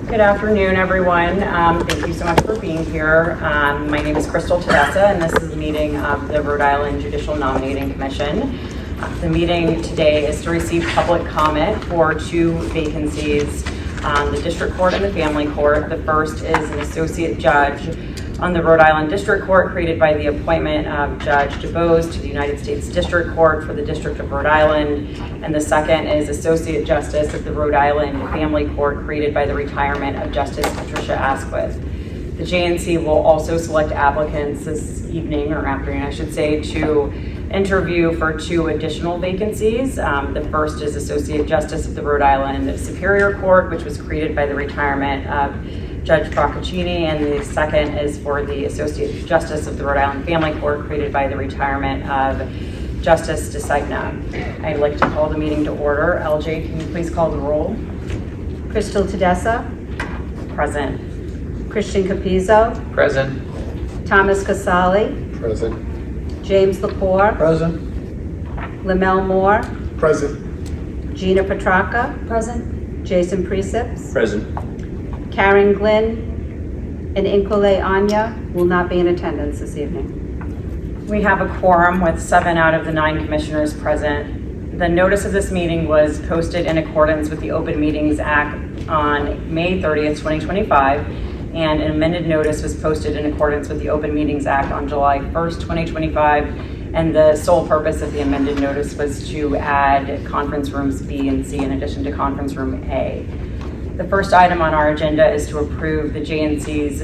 Good afternoon, everyone. Thank you so much for being here. My name is Crystal Tedessa, and this is a meeting of the Rhode Island Judicial Nominating Commission. The meeting today is to receive public comment for two vacancies on the District Court and the Family Court. The first is an associate judge on the Rhode Island District Court, created by the appointment of Judge DuBose to the United States District Court for the District of Rhode Island. And the second is Associate Justice of the Rhode Island Family Court, created by the retirement of Justice Patricia Asquith. The JNC will also select applicants this evening, or afternoon I should say, to interview for two additional vacancies. The first is Associate Justice of the Rhode Island Superior Court, which was created by the retirement of Judge Procaccini, and the second is for the Associate Justice of the Rhode Island Family Court, created by the retirement of Justice DeSigna. I'd like to call the meeting to order. LJ, can you please call the roll? Crystal Tedessa. Present. Christian Capizzo. Present. Thomas Casali. Present. James Lepore. Present. Lamel Moore. Present. Gina Petrarca. Present. Jason Precepts. Present. Karen Glynn and Inkole Anya will not be in attendance this evening. We have a quorum with 7 out of the 9 commissioners present. The notice of this meeting was posted in accordance with the Open Meetings Act on May 30th, 2025, and an amended notice was posted in accordance with the Open Meetings Act on July 1st, 2025, and the sole purpose of the amended notice was to add conference rooms B and C in addition to conference room A. The first item on our agenda is to approve the JNC's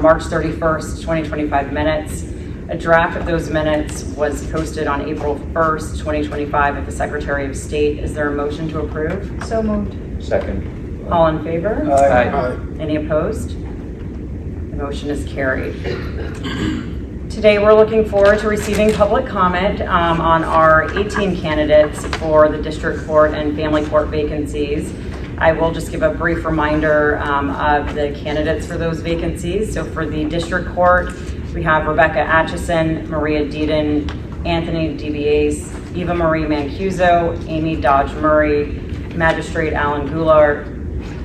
March 31st, 2025 minutes. A draft of those minutes was posted on April 1st, 2025 at the Secretary of State. Is there a motion to approve? So moved. Second. All in favor? Aye. Any opposed? The motion is carried. Today we're looking forward to receiving public comment on our 18 candidates for the District Court and Family Court vacancies. I will just give a brief reminder of the candidates for those vacancies. So for the District Court, we have Rebecca Atchison, Maria Deedon, Anthony DeBiase, Eva Marie Mancuso, Amy Dodge Murray, Magistrate Alan Goulart,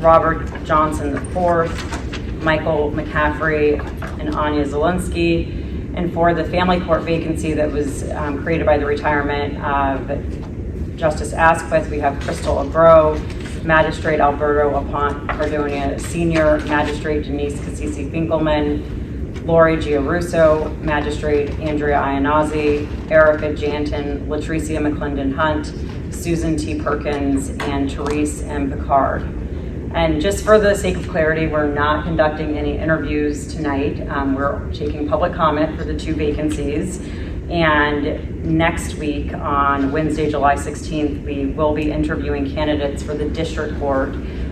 Robert Johnson IV, Michael McCaffrey, and Anya Zielinski. And for the Family Court vacancy that was created by the retirement of Justice Asquith, we have Crystal Agro, Magistrate Alberto Cardonia Sr., Magistrate Denise Cassisi-Finkelman, Lori Giarusso, Magistrate Andrea Iannazzi, Erica Janton, Latricia McClendon Hunt, Susan T. Perkins, and Therese M. Picard. And just for the sake of clarity, we're not conducting any interviews tonight. We're taking public comment for the two vacancies. And next week, on Wednesday, July 16th, we will be interviewing candidates for the District Court,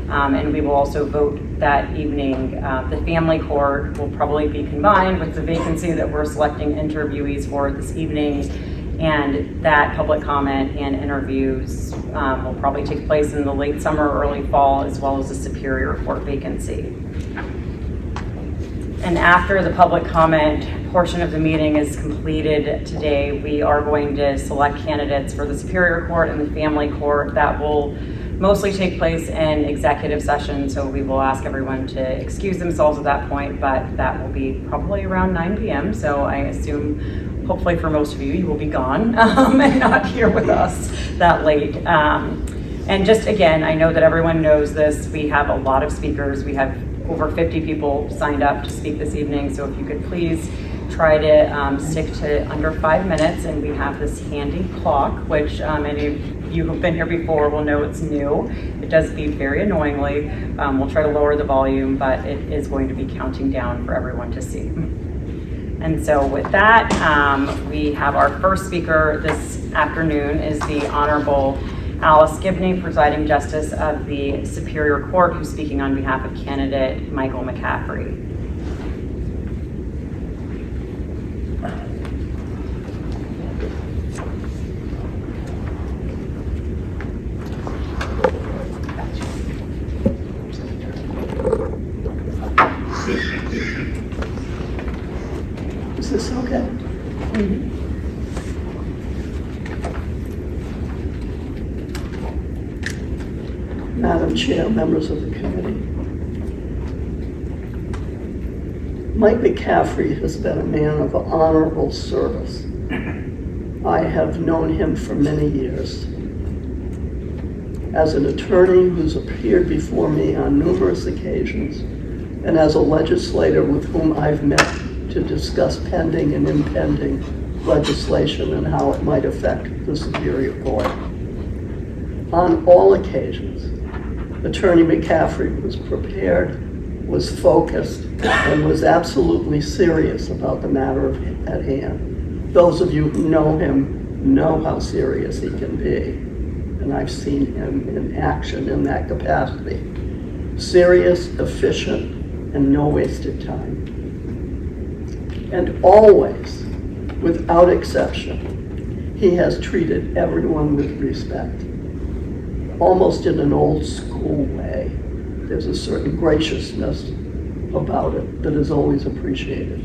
and we will also vote that evening. The Family Court will probably be combined with the vacancy that we're selecting interviewees for this evening, and that public comment and interviews will probably take place in the late summer or early fall, as well as the Superior Court vacancy. And after the public comment portion of the meeting is completed today, we are going to select candidates for the Superior Court and the Family Court. That will mostly take place in executive session, so we will ask everyone to excuse themselves at that point, but that will be probably around 9 p.m. So I assume, hopefully for most of you, you will be gone and not here with us that late. And just again, I know that everyone knows this, we have a lot of speakers. We have over 50 people signed up to speak this evening, so if you could please try to stick to under 5 minutes. And we have this handy clock, which any of you who've been here before will know it's new. It does beep very annoyingly. We'll try to lower the volume, but it is going to be counting down for everyone to see. And so with that, we have our first speaker this afternoon is the Honorable Alice Gibney, Presiding Justice of the Superior Court, who's speaking on behalf of candidate Michael McCaffrey. Is this okay? Mm-hmm. Madam Chair, members of the committee, Mike McCaffrey has been a man of honorable service. I have known him for many years. As an attorney who's appeared before me on numerous occasions, and as a legislator with whom I've met to discuss pending and impending legislation and how it might affect the Superior Court. On all occasions, Attorney McCaffrey was prepared, was focused, and was absolutely serious about the matter at hand. Those of you who know him know how serious he can be, and I've seen him in action in that capacity. Serious, efficient, and no wasted time. And always, without exception, he has treated everyone with respect, almost in an old school way. There's a certain graciousness about it that is always appreciated.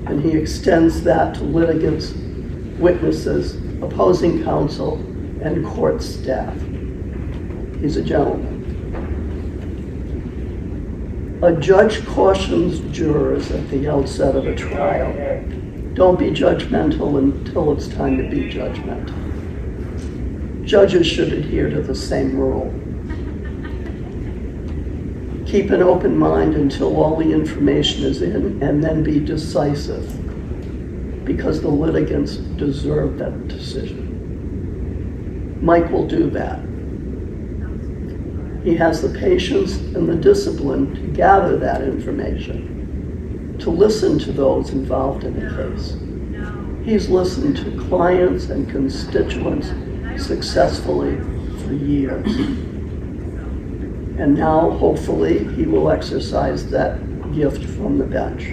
And he extends that to litigants, witnesses, opposing counsel, and court staff. He's a gentleman. A judge cautions jurors at the outset of a trial, don't be judgmental until it's time to be judgmental. Judges should adhere to the same rule. Keep an open mind until all the information is in, and then be decisive, because the litigants deserve that decision. Mike will do that. He has the patience and the discipline to gather that information, to listen to those involved in the case. He's listened to clients and constituents successfully for years. And now, hopefully, he will exercise that gift from the bench.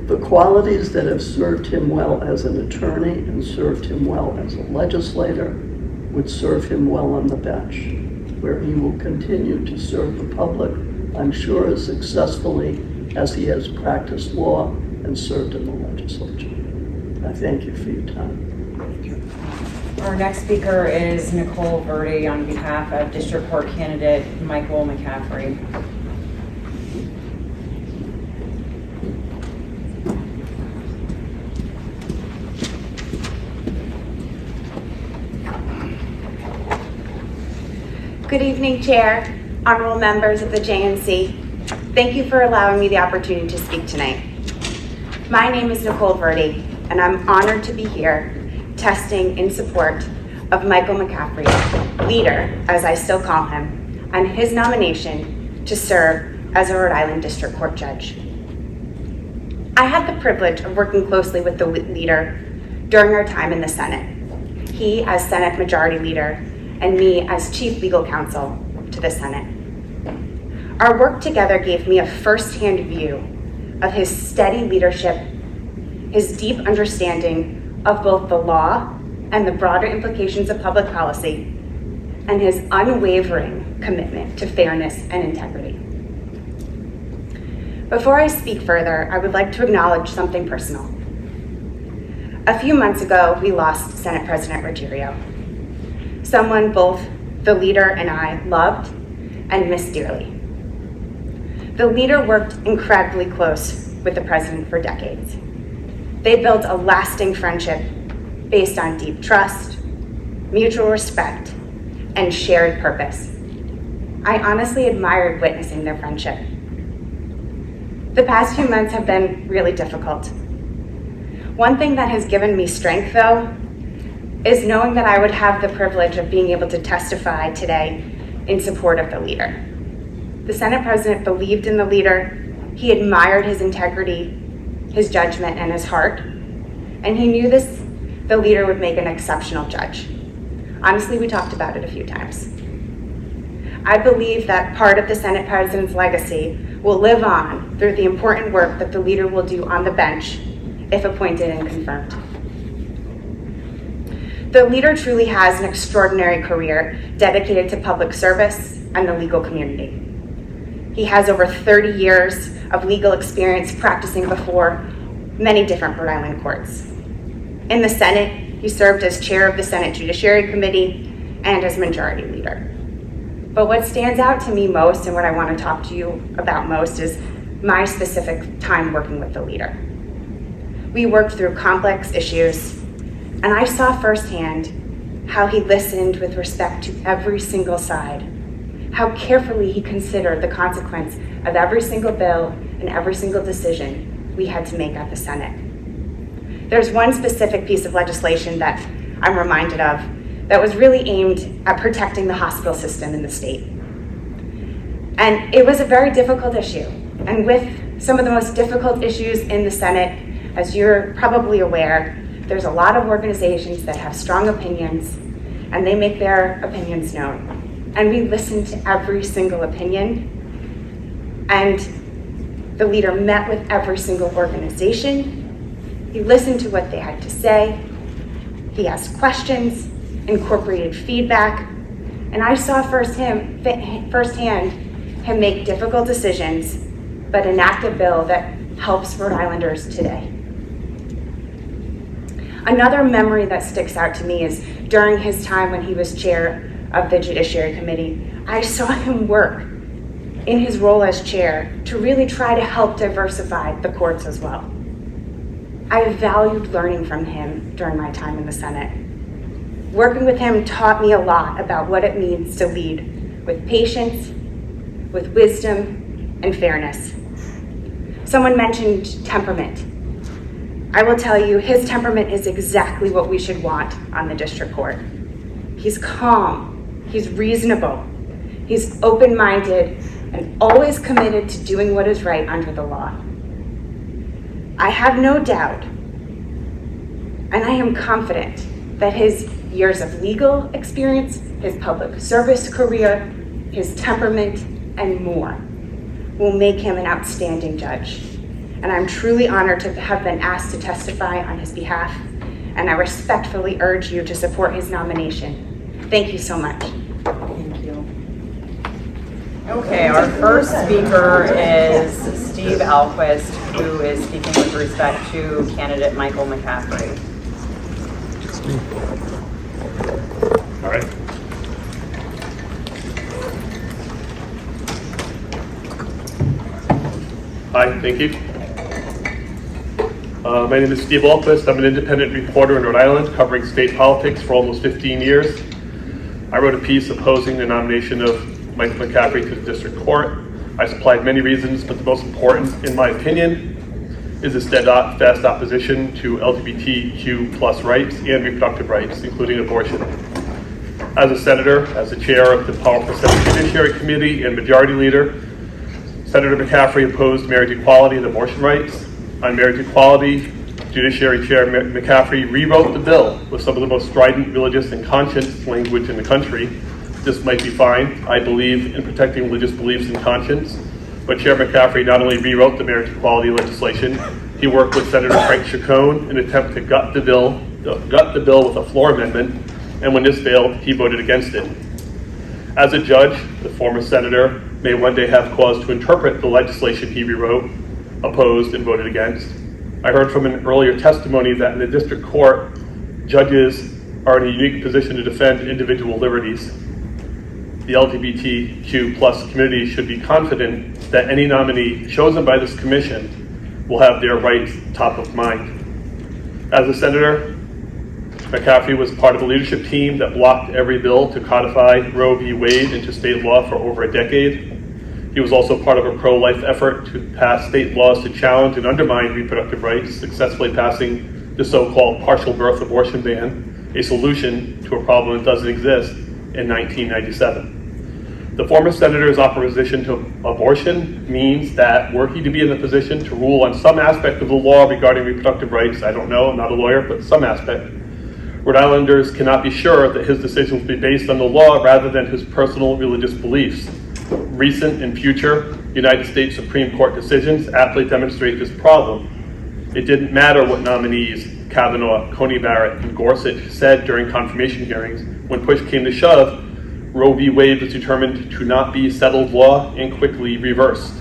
The qualities that have served him well as an attorney and served him well as a legislator would serve him well on the bench, where he will continue to serve the public, I'm sure, as successfully as he has practiced law and served in the legislature. I thank you for your time. Our next speaker is Nicole Verde on behalf of District Court candidate Michael McCaffrey. Good evening, Chair, honorable members of the JNC. Thank you for allowing me the opportunity to speak tonight. My name is Nicole Verde, and I'm honored to be here testing in support of Michael McCaffrey, leader, as I still call him, on his nomination to serve as a Rhode Island District Court judge. I had the privilege of working closely with the leader during our time in the Senate. He as Senate Majority Leader, and me as Chief Legal Counsel to the Senate. Our work together gave me a firsthand view of his steady leadership, his deep understanding of both the law and the broader implications of public policy, and his unwavering commitment to fairness and integrity. Before I speak further, I would like to acknowledge something personal. A few months ago, we lost Senate President Ruggiero, someone both the leader and I loved and missed dearly. The leader worked incredibly close with the president for decades. They built a lasting friendship based on deep trust, mutual respect, and shared purpose. I honestly admired witnessing their friendship. The past few months have been really difficult. One thing that has given me strength, though, is knowing that I would have the privilege of being able to testify today in support of the leader. The Senate President believed in the leader, he admired his integrity, his judgment, and his heart, and he knew the leader would make an exceptional judge. Honestly, we talked about it a few times. I believe that part of the Senate President's legacy will live on through the important work that the leader will do on the bench if appointed and confirmed. The leader truly has an extraordinary career dedicated to public service and the legal community. He has over 30 years of legal experience practicing before many different Rhode Island courts. In the Senate, he served as chair of the Senate Judiciary Committee and as majority leader. But what stands out to me most and what I want to talk to you about most is my specific time working with the leader. We worked through complex issues, and I saw firsthand how he listened with respect to every single side, how carefully he considered the consequence of every single bill and every single decision we had to make at the Senate. There's one specific piece of legislation that I'm reminded of that was really aimed at protecting the hospital system in the state. And it was a very difficult issue. And with some of the most difficult issues in the Senate, as you're probably aware, there's a lot of organizations that have strong opinions, and they make their opinions known. And we listened to every single opinion, and the leader met with every single organization. He listened to what they had to say. He asked questions, incorporated feedback, and I saw firsthand him make difficult decisions, but enact a bill that helps Rhode Islanders today. Another memory that sticks out to me is during his time when he was chair of the Judiciary Committee, I saw him work in his role as chair to really try to help diversify the courts as well. I valued learning from him during my time in the Senate. Working with him taught me a lot about what it means to lead with patience, with wisdom, and fairness. Someone mentioned temperament. I will tell you, his temperament is exactly what we should want on the district court. He's calm, he's reasonable, he's open-minded, and always committed to doing what is right under the law. I have no doubt, and I am confident, that his years of legal experience, his public service career, his temperament, and more will make him an outstanding judge. And I'm truly honored to have been asked to testify on his behalf, and I respectfully urge you to support his nomination. Thank you so much. Thank you. Okay, our first speaker is Steve Alquist, who is speaking with respect to candidate Michael McCaffrey. All right. Hi, thank you. My name is Steve Alquist. I'm an independent reporter in Rhode Island covering state politics for almost 15 years. I wrote a piece opposing the nomination of Michael McCaffrey to the district court. I supplied many reasons, but the most important, in my opinion, is the steadfast opposition to LGBTQ plus rights and reproductive rights, including abortion. As a senator, as the chair of the powerful Senate Judiciary Committee and majority leader, Senator McCaffrey opposed marriage equality and abortion rights. On marriage equality, Judiciary Chair McCaffrey rewrote the bill with some of the most strident religious and conscience language in the country. This might be fine. I believe in protecting religious beliefs and conscience. But Chair McCaffrey not only rewrote the marriage equality legislation, he worked with Senator Frank Chacon in an attempt to gut the bill with a floor amendment, and when this failed, he voted against it. As a judge, the former senator may one day have cause to interpret the legislation he rewrote, opposed, and voted against. I heard from an earlier testimony that in the district court, judges are in a unique position to defend individual liberties. The LGBTQ plus community should be confident that any nominee chosen by this commission will have their rights top of mind. As a senator, McCaffrey was part of the leadership team that blocked every bill to codify Roe v. Wade into state law for over a decade. He was also part of a pro-life effort to pass state laws to challenge and undermine reproductive rights, successfully passing the so-called partial birth abortion ban, a solution to a problem that doesn't exist, in 1997. The former senator's opposition to abortion means that were he to be in a position to rule on some aspect of the law regarding reproductive rights, I don't know, I'm not a lawyer, but some aspect, Rhode Islanders cannot be sure that his decisions will be based on the law rather than his personal religious beliefs. Recent and future United States Supreme Court decisions aptly demonstrate this problem. It didn't matter what nominees Kavanaugh, Coney Barrett, and Gorsuch said during confirmation hearings. When push came to shove, Roe v. Wade was determined to not be settled law and quickly reversed.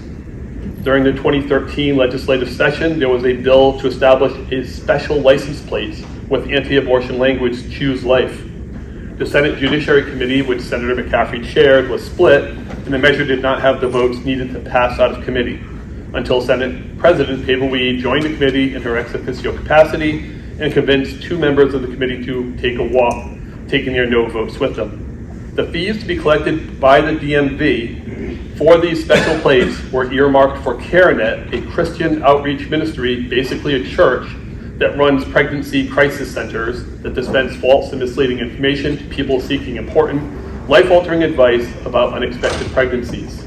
During the 2013 legislative session, there was a bill to establish a special license plate with anti-abortion language, "Choose Life." The Senate Judiciary Committee, which Senator McCaffrey chaired, was split, and the measure did not have the votes needed to pass out of committee. until Senate President Pavel Weed joined the committee in her ex officio capacity and convinced 2 members of the committee to take a walk, taking their no votes with them. The fees to be collected by the DMV for these special plates were earmarked for CareNet, a Christian outreach ministry, basically a church that runs pregnancy crisis centers that dispense false and misleading information to people seeking important, life-altering advice about unexpected pregnancies.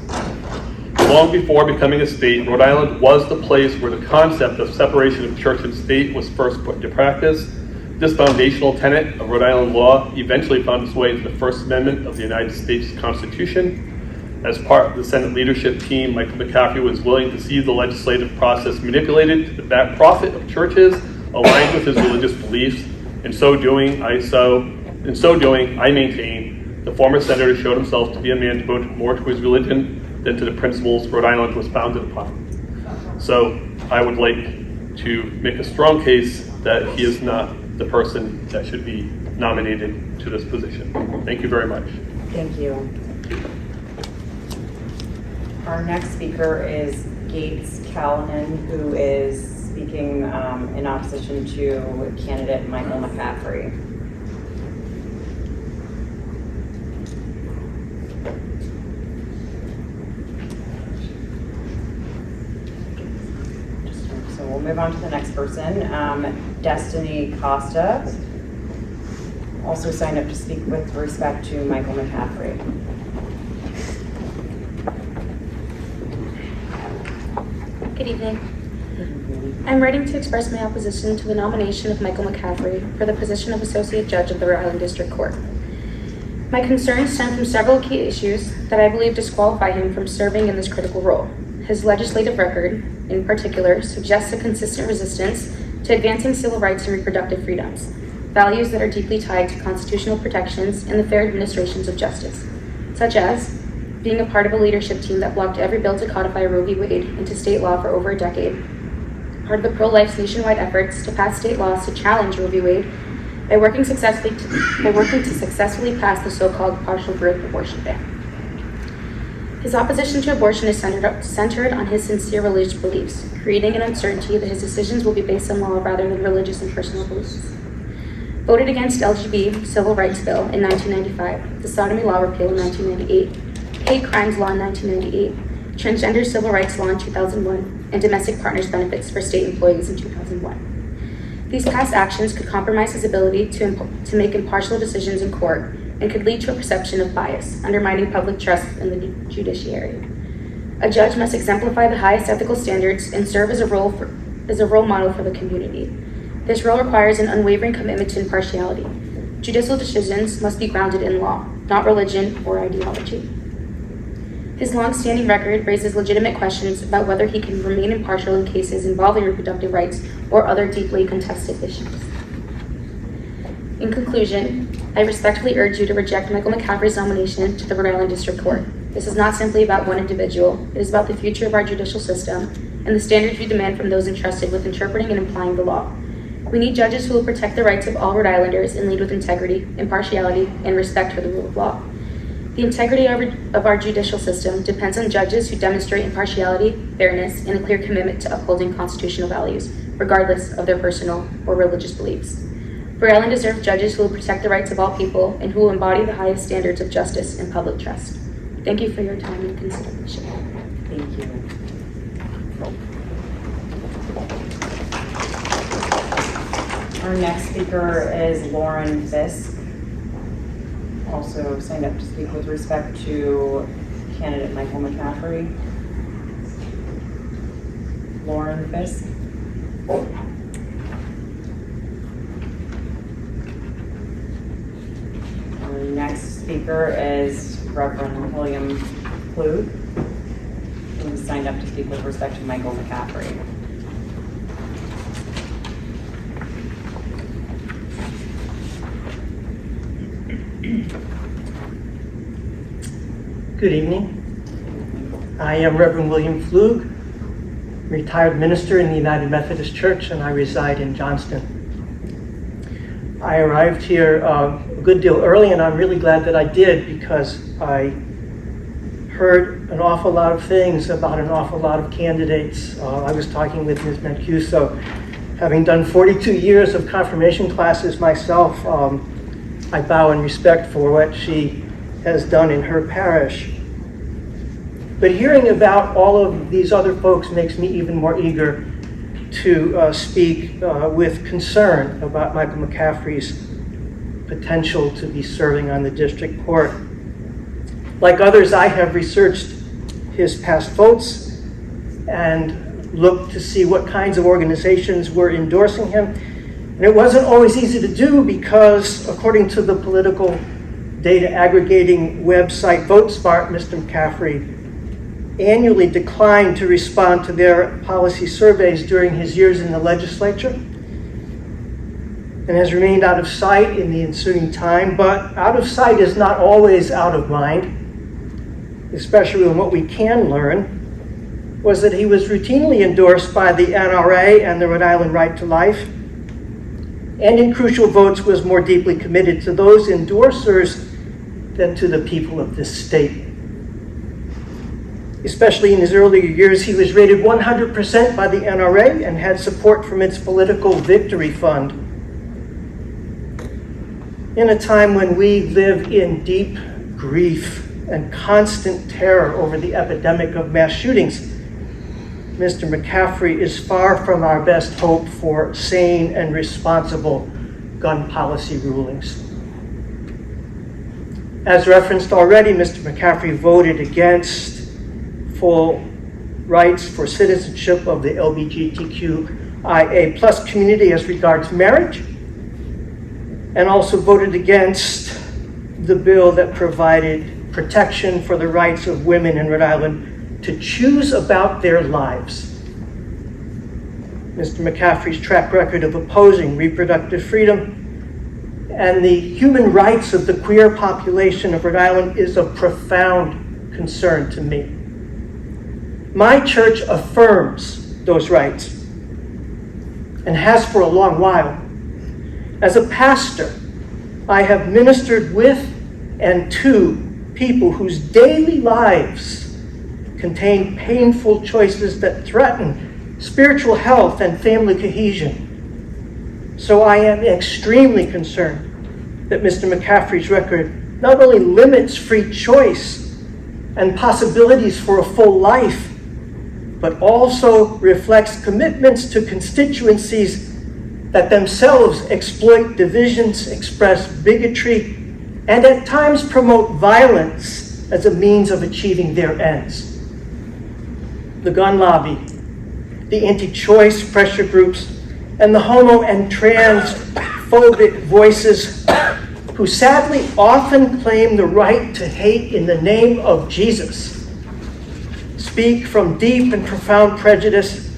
Long before becoming a state, Rhode Island was the place where the concept of separation of church and state was first put into practice. This foundational tenet of Rhode Island law eventually found its way into the First Amendment of the United States Constitution. As part of the Senate leadership team, Michael McCaffrey was willing to see the legislative process manipulated to the back profit of churches aligned with his religious beliefs. In so doing, I maintain the former senator showed himself to be a man devoted more to his religion than to the principles Rhode Island was founded upon. So I would like to make a strong case that he is not the person that should be nominated to this position. Thank you very much. Thank you. Our next speaker is Gates Callahan, who is speaking in opposition to candidate Michael McCaffrey. So we'll move on to the next person. Destiny Costa also signed up to speak with respect to Michael McCaffrey. Good evening. I'm writing to express my opposition to the nomination of Michael McCaffrey for the position of Associate Judge of the Rhode Island District Court. My concerns stem from several key issues that I believe disqualify him from serving in this critical role. His legislative record, in particular, suggests a consistent resistance to advancing civil rights and reproductive freedoms, values that are deeply tied to constitutional protections and the fair administrations of justice, such as being a part of a leadership team that blocked every bill to codify Roe v. Wade into state law for over a decade, part of the pro-life's nationwide efforts to pass state laws to challenge Roe v. Wade by working to successfully pass the so-called partial birth abortion ban. His opposition to abortion is centered on his sincere religious beliefs, creating an uncertainty that his decisions will be based on law rather than religious and personal beliefs. Voted against LGBT Civil Rights Bill in 1995, the Sodomy Law repeal in 1998, hate crimes law in 1998, transgender civil rights law in 2001, and domestic partners benefits for state employees in 2001. These past actions could compromise his ability to make impartial decisions in court and could lead to a perception of bias, undermining public trust in the judiciary. A judge must exemplify the highest ethical standards and serve as a role model for the community. This role requires an unwavering commitment to impartiality. Judicial decisions must be grounded in law, not religion or ideology. His long-standing record raises legitimate questions about whether he can remain impartial in cases involving reproductive rights or other deeply contested issues. In conclusion, I respectfully urge you to reject Michael McCaffrey's nomination to the Rhode Island District Court. This is not simply about one individual. It is about the future of our judicial system and the standards we demand from those entrusted with interpreting and applying the law. We need judges who will protect the rights of all Rhode Islanders and lead with integrity, impartiality, and respect for the rule of law. The integrity of our judicial system depends on judges who demonstrate impartiality, fairness, and a clear commitment to upholding constitutional values, regardless of their personal or religious beliefs. Rhode Island deserves judges who will protect the rights of all people and who will embody the highest standards of justice and public trust. Thank you for your time and consideration. Thank you. Our next speaker is Lauren Fisk, also signed up to speak with respect to candidate Michael McCaffrey. Lauren Fisk. Our next speaker is Reverend William Klug, who signed up to speak with respect to Michael McCaffrey. Good evening. I am Reverend William Flug, retired minister in the United Methodist Church, and I reside in Johnston. I arrived here a good deal early, and I'm really glad that I did, because I heard an awful lot of things about an awful lot of candidates. I was talking with Ms. Mancuso. Having done 42 years of confirmation classes myself, I bow in respect for what she has done in her parish. But hearing about all of these other folks makes me even more eager to speak with concern about Michael McCaffrey's potential to be serving on the district court. Like others, I have researched his past votes and looked to see what kinds of organizations were endorsing him. And it wasn't always easy to do because, according to the political data aggregating website VoteSmart, Mr. McCaffrey annually declined to respond to their policy surveys during his years in the legislature and has remained out of sight in the ensuing time. But out of sight is not always out of mind, especially when what we can learn was that he was routinely endorsed by the NRA and the Rhode Island Right to Life, and in crucial votes was more deeply committed to those endorsers than to the people of this state. Especially in his earlier years, he was rated 100% by the NRA and had support from its political victory fund. In a time when we live in deep grief and constant terror over the epidemic of mass shootings, Mr. McCaffrey is far from our best hope for sane and responsible gun policy rulings. As referenced already, Mr. McCaffrey voted against full rights for citizenship of the LGBTQIA plus community as regards marriage, and also voted against the bill that provided protection for the rights of women in Rhode Island to choose about their lives. Mr. McCaffrey's track record of opposing reproductive freedom and the human rights of the queer population of Rhode Island is of profound concern to me. My church affirms those rights and has for a long while. As a pastor, I have ministered with and to people whose daily lives contain painful choices that threaten spiritual health and family cohesion. So I am extremely concerned that Mr. McCaffrey's record not only limits free choice and possibilities for a full life, but also reflects commitments to constituencies that themselves exploit divisions, express bigotry, and at times promote violence as a means of achieving their ends. The gun lobby, the anti-choice pressure groups, and the homo and transphobic voices who sadly often claim the right to hate in the name of Jesus speak from deep and profound prejudice,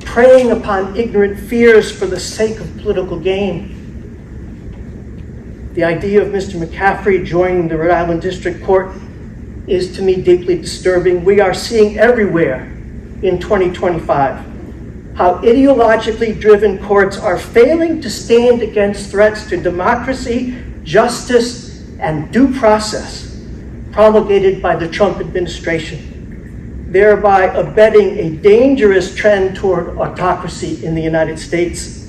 preying upon ignorant fears for the sake of political gain. The idea of Mr. McCaffrey joining the Rhode Island District Court is to me deeply disturbing. We are seeing everywhere in 2025 how ideologically driven courts are failing to stand against threats to democracy, justice, and due process promulgated by the Trump administration, thereby abetting a dangerous trend toward autocracy in the United States.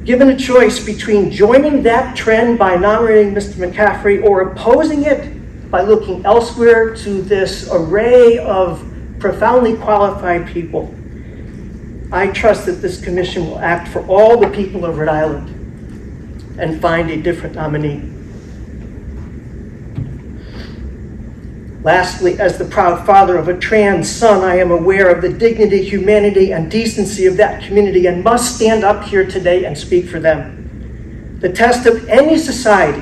Given a choice between joining that trend by nominating Mr. McCaffrey or opposing it by looking elsewhere to this array of profoundly qualified people, I trust that this commission will act for all the people of Rhode Island and find a different nominee. Lastly, as the proud father of a trans son, I am aware of the dignity, humanity, and decency of that community and must stand up here today and speak for them. The test of any society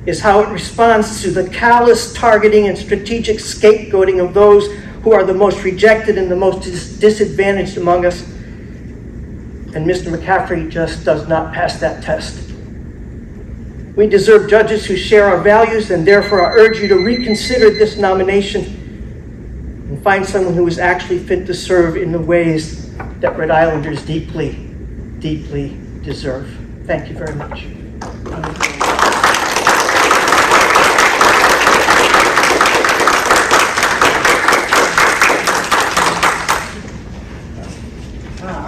is how it responds to the callous targeting and strategic scapegoating of those who are the most rejected and the most disadvantaged among us. And Mr. McCaffrey just does not pass that test. We deserve judges who share our values, and therefore I urge you to reconsider this nomination and find someone who is actually fit to serve in the ways that Rhode Islanders deeply, deeply deserve. Thank you very much.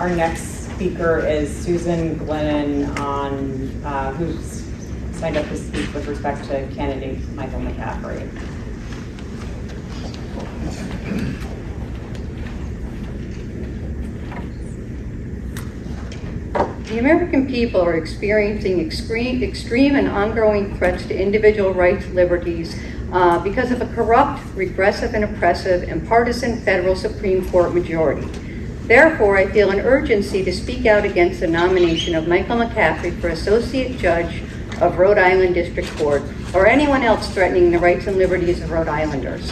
Our next speaker is Susan Glennon, who's signed up to speak with respect to candidate Michael McCaffrey. The American people are experiencing extreme and ongoing threats to individual rights, liberties, because of a corrupt, regressive, and oppressive and partisan federal Supreme Court majority. Therefore, I feel an urgency to speak out against the nomination of Michael McCaffrey for Associate Judge of Rhode Island District Court, or anyone else threatening the rights and liberties of Rhode Islanders.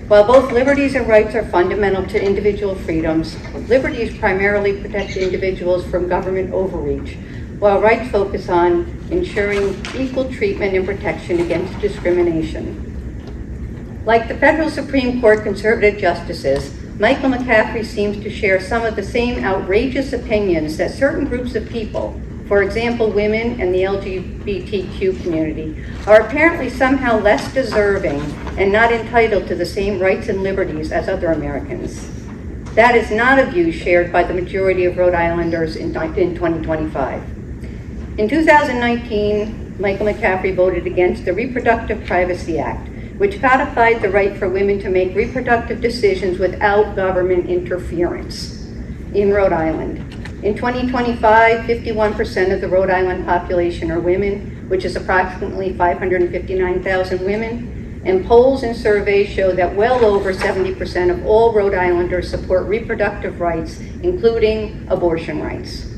While both liberties and rights are fundamental to individual freedoms, liberties primarily protect individuals from government overreach, while rights focus on ensuring equal treatment and protection against discrimination. Like the federal Supreme Court conservative justices, Michael McCaffrey seems to share some of the same outrageous opinions that certain groups of people, for example, women and the LGBTQ community, are apparently somehow less deserving and not entitled to the same rights and liberties as other Americans. That is not a view shared by the majority of Rhode Islanders in 2025. In 2019, Michael McCaffrey voted against the Reproductive Privacy Act, which codified the right for women to make reproductive decisions without government interference in Rhode Island. In 2025, 51% of the Rhode Island population are women, which is approximately 559,000 women, and polls and surveys show that well over 70% of all Rhode Islanders support reproductive rights, including abortion rights.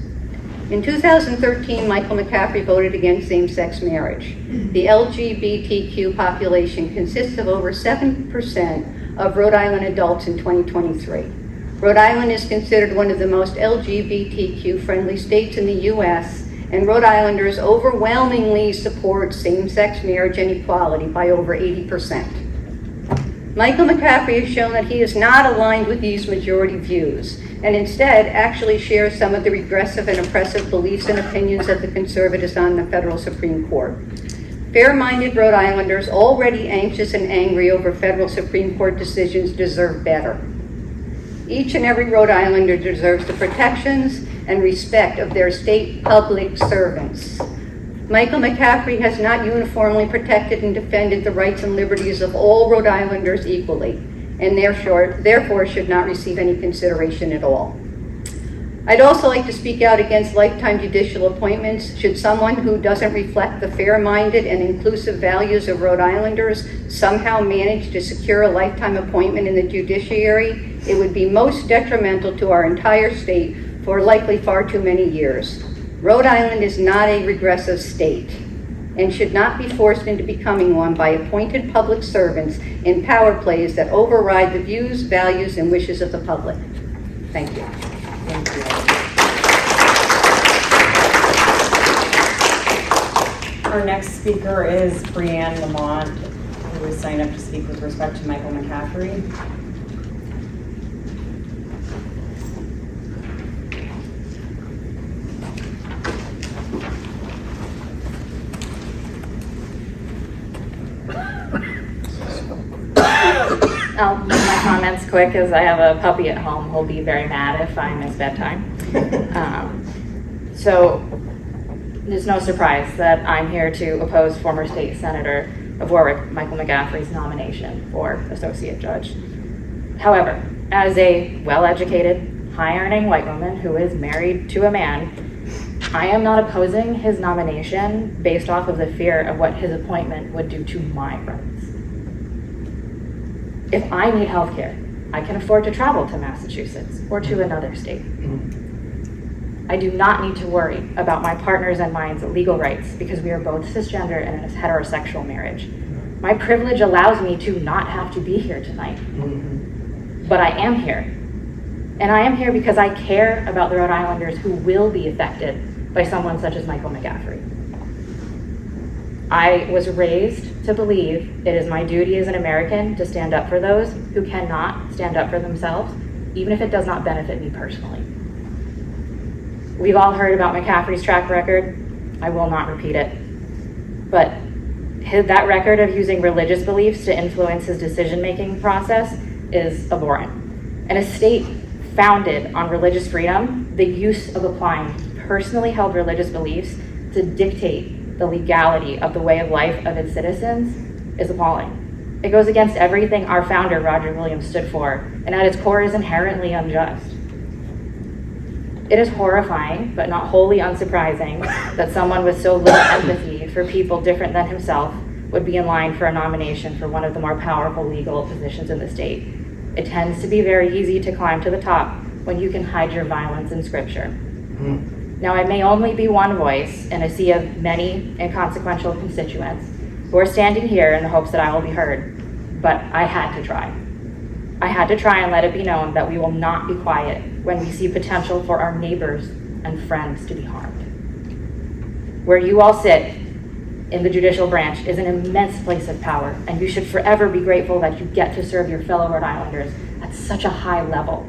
In 2013, Michael McCaffrey voted against same-sex marriage. The LGBTQ population consists of over 7% of Rhode Island adults in 2023. Rhode Island is considered one of the most LGBTQ-friendly states in the U.S., and Rhode Islanders overwhelmingly support same-sex marriage and equality by over 80%. Michael McCaffrey has shown that he is not aligned with these majority views, and instead actually shares some of the regressive and oppressive beliefs and opinions of the conservatives on the federal Supreme Court. Fair-minded Rhode Islanders, already anxious and angry over federal Supreme Court decisions, deserve better. Each and every Rhode Islander deserves the protections and respect of their state public servants. Michael McCaffrey has not uniformly protected and defended the rights and liberties of all Rhode Islanders equally, and therefore should not receive any consideration at all. I'd also like to speak out against lifetime judicial appointments. Should someone who doesn't reflect the fair-minded and inclusive values of Rhode Islanders somehow manage to secure a lifetime appointment in the judiciary, it would be most detrimental to our entire state for likely far too many years. Rhode Island is not a regressive state and should not be forced into becoming one by appointed public servants in power plays that override the views, values, and wishes of the public. Thank you. Thank you. Our next speaker is Brianne Lamont, who is signed up to speak with respect to Michael McCaffrey. I'll make my comments quick as I have a puppy at home who'll be very mad if I miss bedtime. So there's no surprise that I'm here to oppose former state senator of Warwick, Michael McCaffrey's nomination for associate judge. However, as a well-educated, high-earning white woman who is married to a man, I am not opposing his nomination based off of the fear of what his appointment would do to my rights. If I need health care, I can afford to travel to Massachusetts or to another state. I do not need to worry about my partner's and mine's legal rights because we are both cisgender and in a heterosexual marriage. My privilege allows me to not have to be here tonight. But I am here. And I am here because I care about the Rhode Islanders who will be affected by someone such as Michael McCaffrey. I was raised to believe it is my duty as an American to stand up for those who cannot stand up for themselves, even if it does not benefit me personally. We've all heard about McCaffrey's track record. I will not repeat it. But that record of using religious beliefs to influence his decision-making process is abhorrent. And a state founded on religious freedom the use of applying personally held religious beliefs to dictate the legality of the way of life of its citizens is appalling. It goes against everything our founder, Roger Williams, stood for, and at its core is inherently unjust. It is horrifying, but not wholly unsurprising, that someone with so little empathy for people different than himself would be in line for a nomination for one of the more powerful legal positions in the state. It tends to be very easy to climb to the top when you can hide your violence in scripture. Now, I may only be one voice in a sea of many inconsequential constituents who are standing here in the hopes that I will be heard, but I had to try. I had to try and let it be known that we will not be quiet when we see potential for our neighbors and friends to be harmed. Where you all sit in the judicial branch is an immense place of power, and you should forever be grateful that you get to serve your fellow Rhode Islanders at such a high level.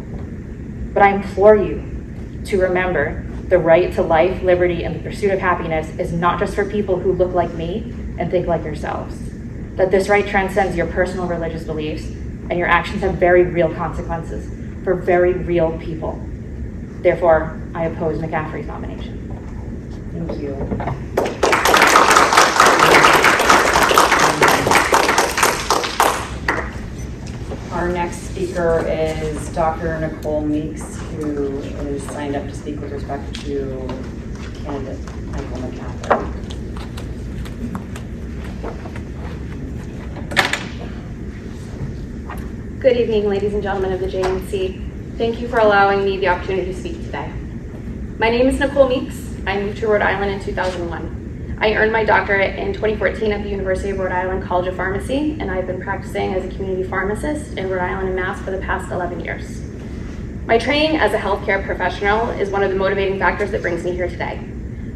But I implore you to remember the right to life, liberty, and the pursuit of happiness is not just for people who look like me and think like yourselves. That this right transcends your personal religious beliefs, and your actions have very real consequences for very real people. Therefore, I oppose McCaffrey's nomination. Thank you. Our next speaker is Dr. Nicole Meeks, who is signed up to speak with respect to candidate Michael McCaffrey. Good evening, ladies and gentlemen of the JNC. Thank you for allowing me the opportunity to speak today. My name is Nicole Meeks. I moved to Rhode Island in 2001. I earned my doctorate in 2014 at the University of Rhode Island College of Pharmacy, and I've been practicing as a community pharmacist in Rhode Island and Mass for the past 11 years. My training as a healthcare professional is one of the motivating factors that brings me here today.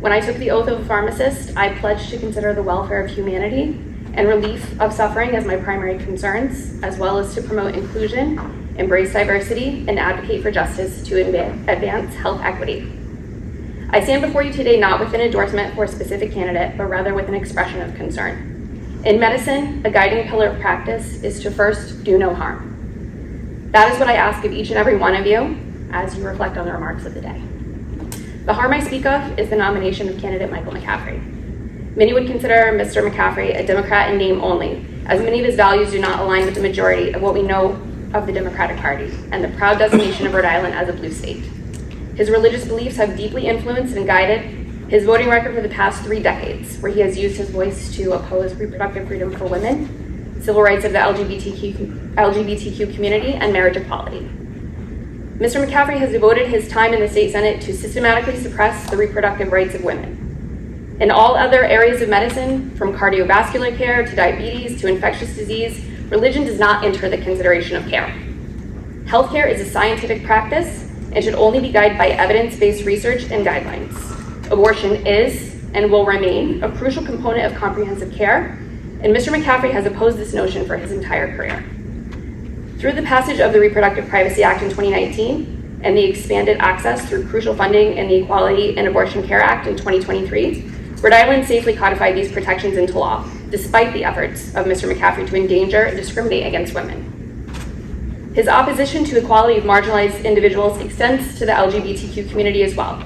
When I took the oath of a pharmacist, I pledged to consider the welfare of humanity and relief of suffering as my primary concerns, as well as to promote inclusion, embrace diversity, and advocate for justice to advance health equity. I stand before you today not with an endorsement for a specific candidate, but rather with an expression of concern. In medicine, a guiding pillar of practice is to first do no harm. That is what I ask of each and every one of you as you reflect on the remarks of the day. The harm I speak of is the nomination of candidate Michael McCaffrey. Many would consider Mr. McCaffrey a Democrat in name only, as many of his values do not align with the majority of what we know of the Democratic Party and the proud designation of Rhode Island as a blue state. His religious beliefs have deeply influenced and guided his voting record for the past 3 decades, where he has used his voice to oppose reproductive freedom for women, civil rights of the LGBTQ community, and marriage equality. Mr. McCaffrey has devoted his time in the state Senate to systematically suppress the reproductive rights of women. In all other areas of medicine, from cardiovascular care to diabetes to infectious disease, religion does not enter the consideration of care. Healthcare is a scientific practice and should only be guided by evidence-based research and guidelines. Abortion is and will remain a crucial component of comprehensive care, and Mr. McCaffrey has opposed this notion for his entire career. Through the passage of the Reproductive Privacy Act in 2019 and the expanded access through crucial funding in the Equality and Abortion Care Act in 2023, Rhode Island safely codified these protections into law, despite the efforts of Mr. McCaffrey to endanger and discriminate against women. His opposition to equality of marginalized individuals extends to the LGBTQ community as well.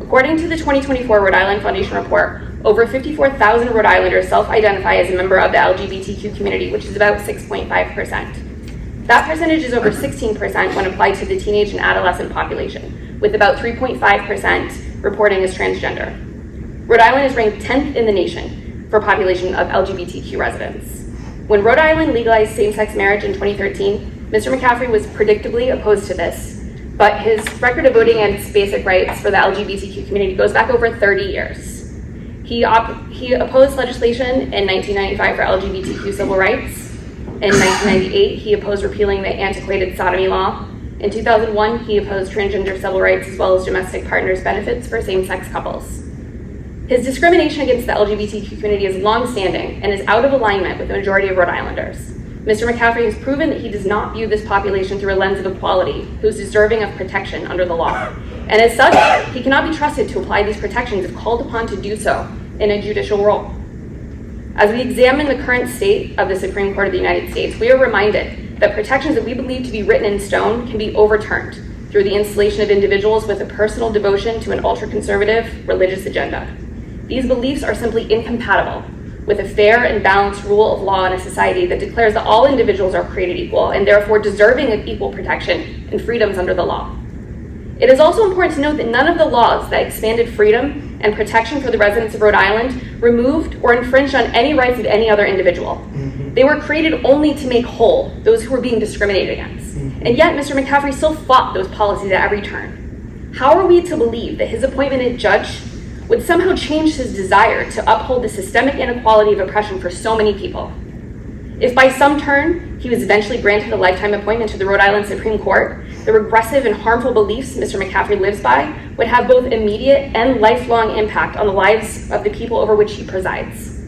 According to the 2024 Rhode Island Foundation report, over 54,000 Rhode Islanders self-identify as a member of the LGBTQ community, which is about 6.5%. That percentage is over 16% when applied to the teenage and adolescent population, with about 3.5% reporting as transgender. Rhode Island is ranked 10th in the nation for population of LGBTQ residents. When Rhode Island legalized same-sex marriage in 2013, Mr. McCaffrey was predictably opposed to this, but his record of voting against basic rights for the LGBTQ community goes back over 30 years. He opposed legislation in 1995 for LGBTQ civil rights. In 1998, he opposed repealing the antiquated sodomy law. In 2001, he opposed transgender civil rights as well as domestic partners' benefits for same-sex couples. His discrimination against the LGBTQ community is long-standing and is out of alignment with the majority of Rhode Islanders. Mr. McCaffrey has proven that he does not view this population through a lens of equality, who is deserving of protection under the law. And as such, he cannot be trusted to apply these protections if called upon to do so in a judicial role. As we examine the current state of the Supreme Court of the United States, we are reminded that protections that we believe to be written in stone can be overturned, through the installation of individuals with a personal devotion to an ultra-conservative religious agenda. These beliefs are simply incompatible with a fair and balanced rule of law in a society that declares that all individuals are created equal and therefore deserving of equal protection and freedoms under the law. It is also important to note that none of the laws that expanded freedom and protection for the residents of Rhode Island removed or infringed on any rights of any other individual. They were created only to make whole those who were being discriminated against. And yet, Mr. McCaffrey still fought those policies at every turn. How are we to believe that his appointment as judge would somehow change his desire to uphold the systemic inequality of oppression for so many people? If by some turn he was eventually granted a lifetime appointment to the Rhode Island Supreme Court, the regressive and harmful beliefs Mr. McCaffrey lives by would have both immediate and lifelong impact on the lives of the people over which he presides.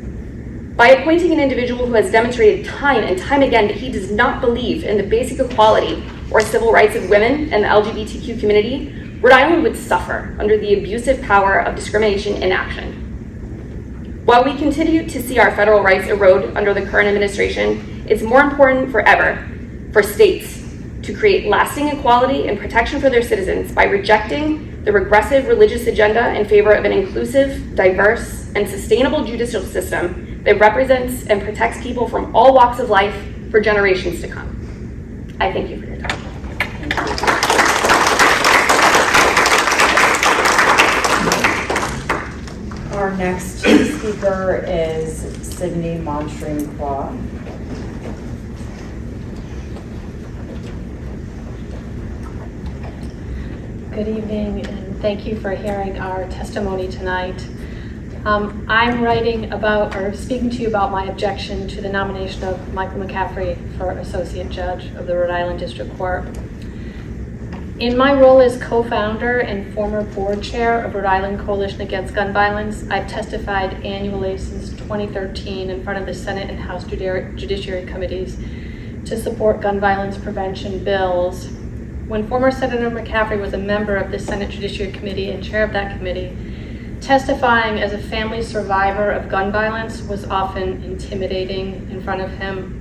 By appointing an individual who has demonstrated time and time again that he does not believe in the basic equality or civil rights of women and the LGBTQ community, Rhode Island would suffer under the abusive power of discrimination in action. While we continue to see our federal rights erode under the current administration, it's more important forever for states to create lasting equality and protection for their citizens by rejecting the regressive religious agenda in favor of an inclusive, diverse, and sustainable judicial system that represents and protects people from all walks of life for generations to come. I thank you for your time. Our next speaker is Sydney Monstream-Claw. Good evening, and thank you for hearing our testimony tonight. I'm writing about, or speaking to you about my objection to the nomination of Michael McCaffrey for Associate Judge of the Rhode Island District Court. In my role as co-founder and former board chair of Rhode Island Coalition Against Gun Violence, I've testified annually since 2013 in front of the Senate and House Judiciary Committees to support gun violence prevention bills. When former Senator McCaffrey was a member of the Senate Judiciary Committee and chair of that committee, testifying as a family survivor of gun violence was often intimidating in front of him.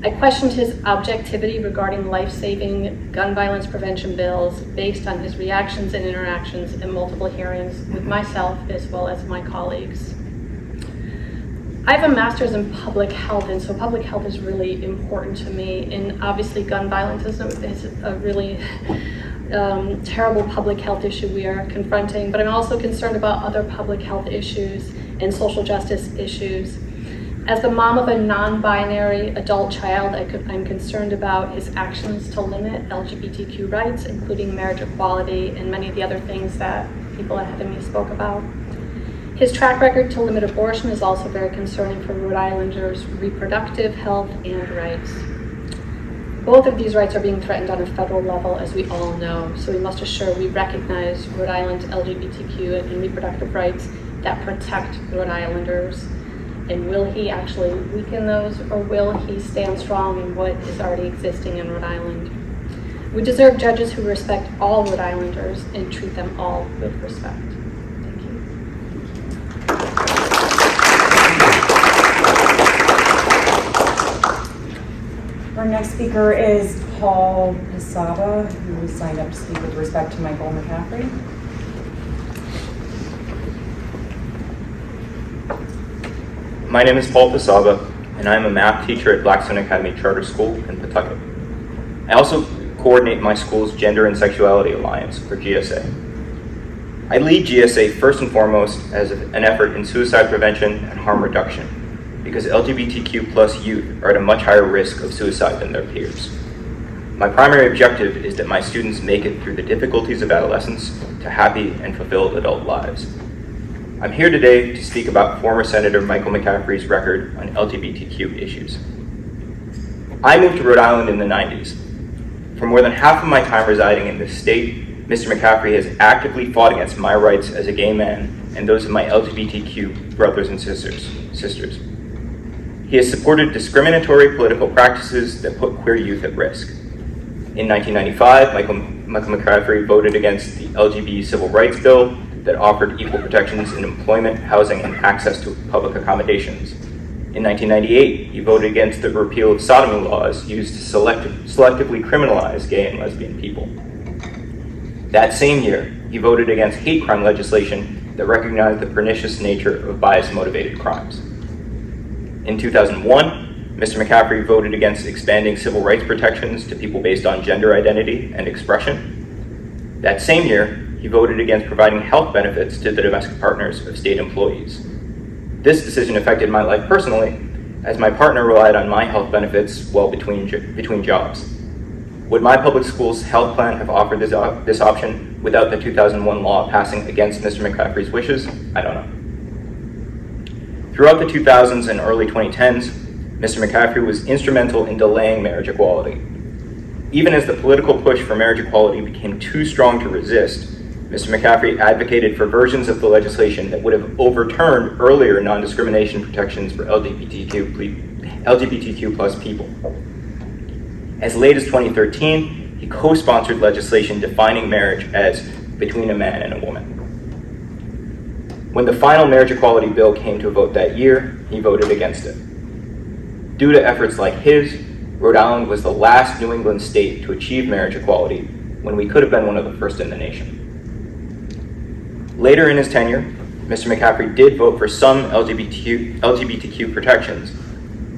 I questioned his objectivity regarding life-saving gun violence prevention bills based on his reactions and interactions in multiple hearings with myself as well as my colleagues. I have a master's in public health, and so public health is really important to me. And obviously gun violence is a really terrible public health issue we are confronting, but I'm also concerned about other public health issues and social justice issues. As the mom of a non-binary adult child, I'm concerned about his actions to limit LGBTQ rights, including marriage equality and many of the other things that people ahead of me spoke about. His track record to limit abortion is also very concerning for Rhode Islanders' reproductive health and rights. Both of these rights are being threatened on a federal level, as we all know, so we must assure we recognize Rhode Island's LGBTQ and reproductive rights that protect Rhode Islanders. And will he actually weaken those, or will he stand strong in what is already existing in Rhode Island? We deserve judges who respect all Rhode Islanders and treat them all with respect. Thank you. Our next speaker is Paul Posada, who signed up to speak with respect to Michael McCaffrey. My name is Paul Posada, and I am a math teacher at Blackstone Academy Charter School in Pawtucket. I also coordinate my school's Gender and Sexuality Alliance, or GSA. I lead GSA first and foremost as an effort in suicide prevention and harm reduction, because LGBTQ plus youth are at a much higher risk of suicide than their peers. My primary objective is that my students make it through the difficulties of adolescence to happy and fulfilled adult lives. I'm here today to speak about former Senator Michael McCaffrey's record on LGBTQ issues. I moved to Rhode Island in the 90s. For more than half of my time residing in this state, Mr. McCaffrey has actively fought against my rights as a gay man and those of my LGBTQ brothers and sisters. He has supported discriminatory political practices that put queer youth at risk. In 1995, Michael McCaffrey voted against the LGBT Civil Rights Bill that offered equal protections in employment, housing, and access to public accommodations. In 1998, he voted against the repeal of sodomy laws used to selectively criminalize gay and lesbian people. That same year, he voted against hate crime legislation that recognized the pernicious nature of bias-motivated crimes. In 2001, Mr. McCaffrey voted against expanding civil rights protections to people based on gender identity and expression. That same year, he voted against providing health benefits to the domestic partners of state employees. This decision affected my life personally, as my partner relied on my health benefits while between jobs. Would my public school's health plan have offered this option without the 2001 law passing against Mr. McCaffrey's wishes? I don't know. Throughout the 2000s and early 2010s, Mr. McCaffrey was instrumental in delaying marriage equality. Even as the political push for marriage equality became too strong to resist, Mr. McCaffrey advocated for versions of the legislation that would have overturned earlier non-discrimination protections for LGBTQ plus people. As late as 2013, he co-sponsored legislation defining marriage as between a man and a woman. When the final marriage equality bill came to a vote that year, he voted against it. Due to efforts like his, Rhode Island was the last New England state to achieve marriage equality when we could have been one of the first in the nation. Later in his tenure, Mr. McCaffrey did vote for some LGBTQ protections,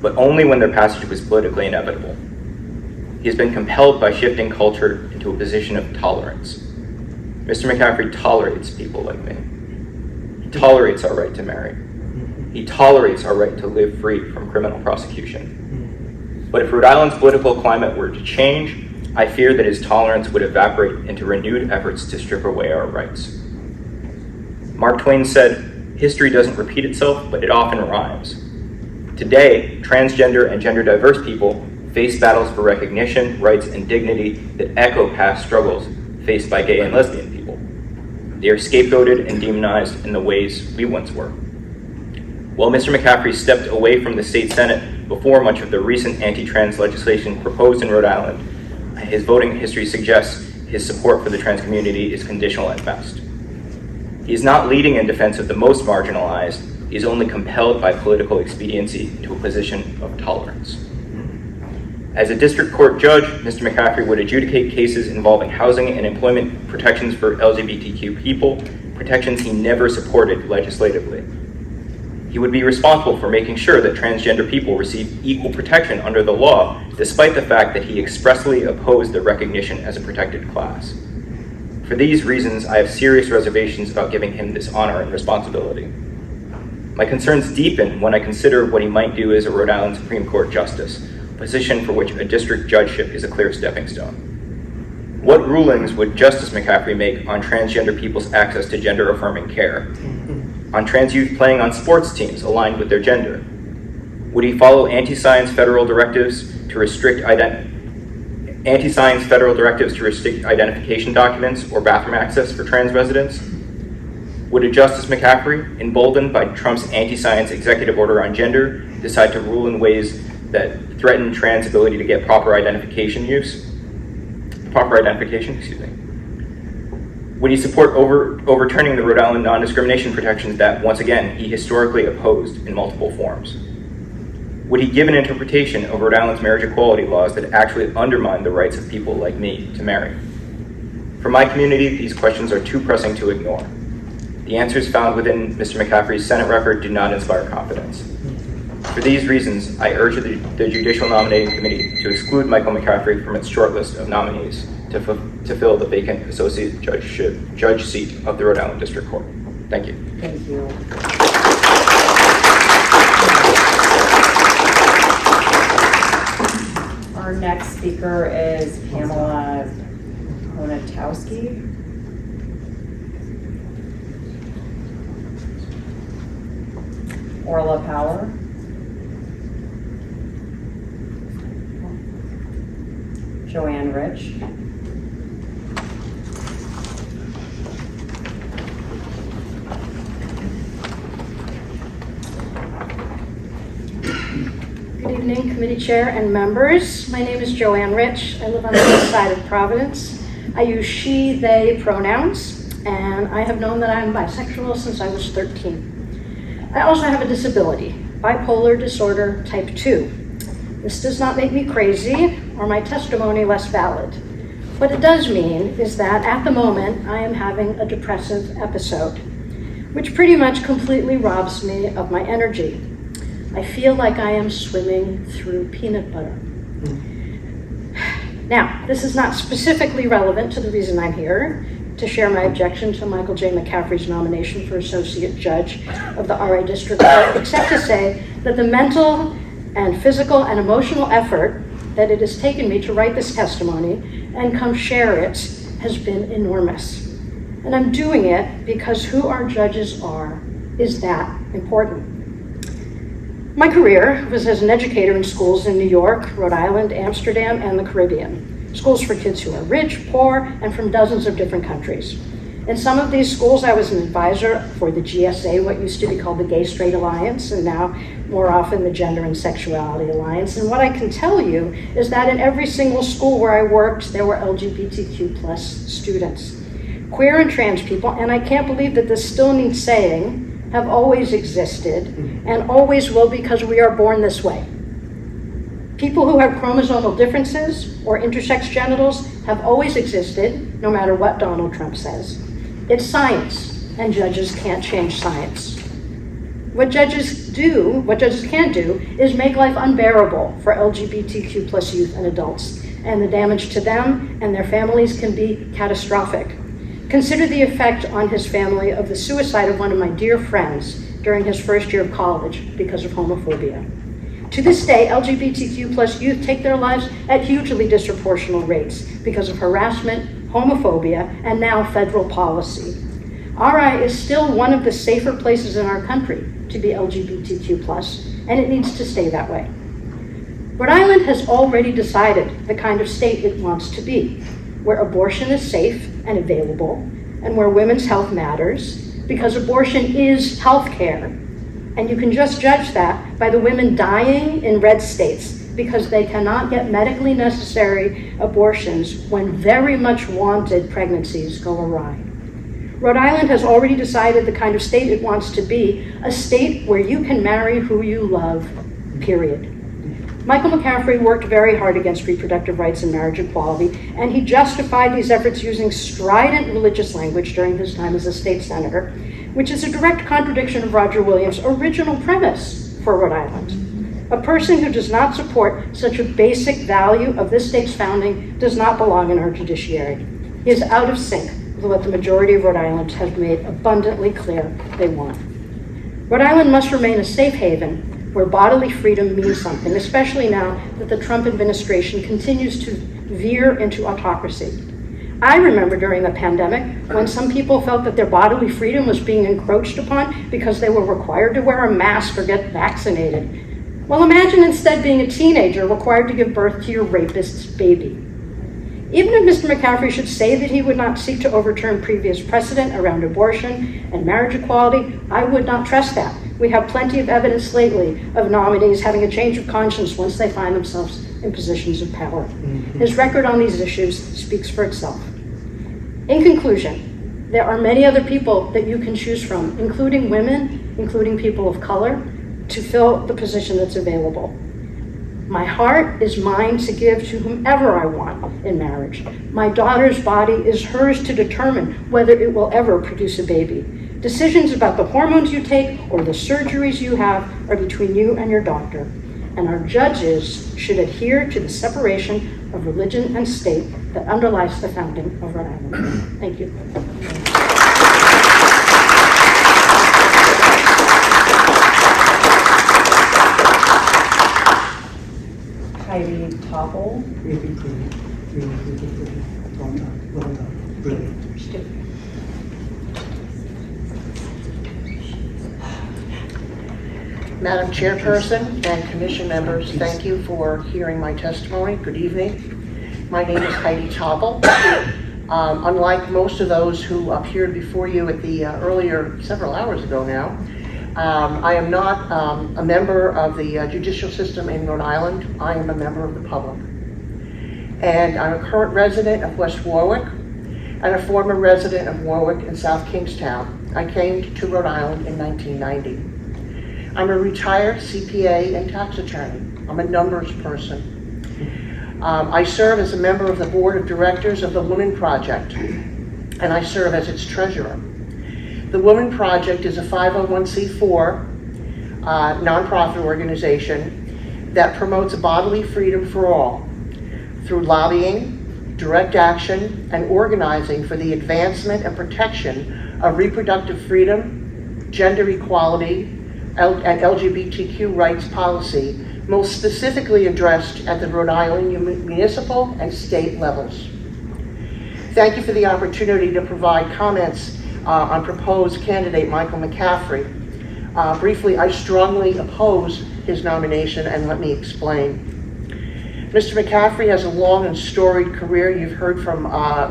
but only when their passage was politically inevitable. He has been compelled by shifting culture into a position of tolerance. Mr. McCaffrey tolerates people like me. He tolerates our right to marry. He tolerates our right to live free from criminal prosecution. But if Rhode Island's political climate were to change, I fear that his tolerance would evaporate into renewed efforts to strip away our rights. Mark Twain said, "History doesn't repeat itself, but it often rhymes." Today, transgender and gender diverse people face battles for recognition, rights, and dignity that echo past struggles faced by gay and lesbian people. They are scapegoated and demonized in the ways we once were. While Mr. McCaffrey stepped away from the state Senate before much of the recent anti-trans legislation proposed in Rhode Island, his voting history suggests his support for the trans community is conditional at best. He is not leading in defense of the most marginalized, he is only compelled by political expediency into a position of tolerance. As a district court judge, Mr. McCaffrey would adjudicate cases involving housing and employment protections for LGBTQ people, protections he never supported legislatively. He would be responsible for making sure that transgender people receive equal protection under the law, despite the fact that he expressly opposed their recognition as a protected class. For these reasons, I have serious reservations about giving him this honor and responsibility. My concerns deepen when I consider what he might do as a Rhode Island Supreme Court justice, a position for which a district judgeship is a clear stepping stone. What rulings would Justice McCaffrey make on transgender people's access to gender-affirming care? On trans youth playing on sports teams aligned with their gender? Would he follow anti-science federal directives to restrict identification documents or bathroom access for trans residents? Would a Justice McCaffrey, emboldened by Trump's anti-science executive order on gender, decide to rule in ways that threaten trans ability to get proper identification? Would he support overturning the Rhode Island non-discrimination protections that, once again, he historically opposed in multiple forms? Would he give an interpretation of Rhode Island's marriage equality laws that actually undermine the rights of people like me to marry? For my community, these questions are too pressing to ignore. The answers found within Mr. McCaffrey's Senate record do not inspire confidence. For these reasons, I urge the Judicial Nominating Committee to exclude Michael McCaffrey from its short list of nominees to fill the vacant associate judge seat of the Rhode Island District Court. Thank you. Thank you. Our next speaker is Pamela Honatowski. Orla Power. Joanne Rich. Good evening, committee chair and members. My name is Joanne Rich. I live on the west side of Providence. I use she, they pronouns, and I have known that I'm bisexual since I was 13. I also have a disability, bipolar disorder type 2. This does not make me crazy or my testimony less valid. What it does mean is that at the moment, I am having a depressive episode, which pretty much completely robs me of my energy. I feel like I am swimming through peanut butter. Now, this is not specifically relevant to the reason I'm here, to share my objection to Michael J. McCaffrey's nomination for Associate Judge of the RA District Court, except to say that the mental and physical and emotional effort that it has taken me to write this testimony and come share it has been enormous. And I'm doing it because who our judges are is that important. My career was as an educator in schools in New York, Rhode Island, Amsterdam, and the Caribbean. Schools for kids who are rich, poor, and from dozens of different countries. In some of these schools, I was an advisor for the GSA, what used to be called the Gay Straight Alliance, and now more often the Gender and Sexuality Alliance. And what I can tell you is that in every single school where I worked, there were LGBTQ plus students. Queer and trans people, and I can't believe that this still needs saying, have always existed and always will because we are born this way. People who have chromosomal differences or intersex genitals have always existed, no matter what Donald Trump says. It's science, and judges can't change science. What judges can do is make life unbearable for LGBTQ plus youth and adults, and the damage to them and their families can be catastrophic. Consider the effect on his family of the suicide of one of my dear friends during his first year of college because of homophobia. To this day, LGBTQ plus youth take their lives at hugely disproportional rates because of harassment, homophobia, and now federal policy. RI is still one of the safer places in our country to be LGBTQ plus, and it needs to stay that way. Rhode Island has already decided the kind of state it wants to be, where abortion is safe and available, and where women's health matters, because abortion is health care. And you can just judge that by the women dying in red states because they cannot get medically necessary abortions when very much wanted pregnancies go awry. Rhode Island has already decided the kind of state it wants to be, a state where you can marry who you love, period. Michael McCaffrey worked very hard against reproductive rights and marriage equality, and he justified these efforts using strident religious language during his time as a state senator, which is a direct contradiction of Roger Williams' original premise for Rhode Island. A person who does not support such a basic value of this state's founding does not belong in our judiciary. He is out of sync with what the majority of Rhode Island has made abundantly clear they want. Rhode Island must remain a safe haven where bodily freedom means something, especially now that the Trump administration continues to veer into autocracy. I remember during the pandemic when some people felt that their bodily freedom was being encroached upon because they were required to wear a mask or get vaccinated. Well, imagine instead being a teenager required to give birth to your rapist's baby. Even if Mr. McCaffrey should say that he would not seek to overturn previous precedent around abortion and marriage equality, I would not trust that. We have plenty of evidence lately of nominees having a change of conscience once they find themselves in positions of power. His record on these issues speaks for itself. In conclusion, there are many other people that you can choose from, including women, including people of color, to fill the position that's available. My heart is mine to give to whomever I want in marriage. My daughter's body is hers to determine whether it will ever produce a baby. Decisions about the hormones you take or the surgeries you have are between you and your doctor. And our judges should adhere to the separation of religion and state that underlies the founding of Rhode Island. Thank you. Heidi Topple. Madam Chairperson and Commission members, thank you for hearing my testimony. Good evening. My name is Heidi Topple. Unlike most of those who appeared before you at the earlier, several hours ago now, I am not a member of the judicial system in Rhode Island. I am a member of the public. And I'm a current resident of West Warwick and a former resident of Warwick and South Kingstown. I came to Rhode Island in 1990. I'm a retired CPA and tax attorney. I'm a numbers person. I serve as a member of the board of directors of the Women Project, and I serve as its treasurer. The Women Project is a 501c4 nonprofit organization that promotes bodily freedom for all through lobbying, direct action, and organizing for the advancement and protection of reproductive freedom, gender equality, and LGBTQ rights policy, most specifically addressed at the Rhode Island municipal and state levels. Thank you for the opportunity to provide comments on proposed candidate Michael McCaffrey. Briefly, I strongly oppose his nomination, and let me explain. Mr. McCaffrey has a long and storied career, you've heard from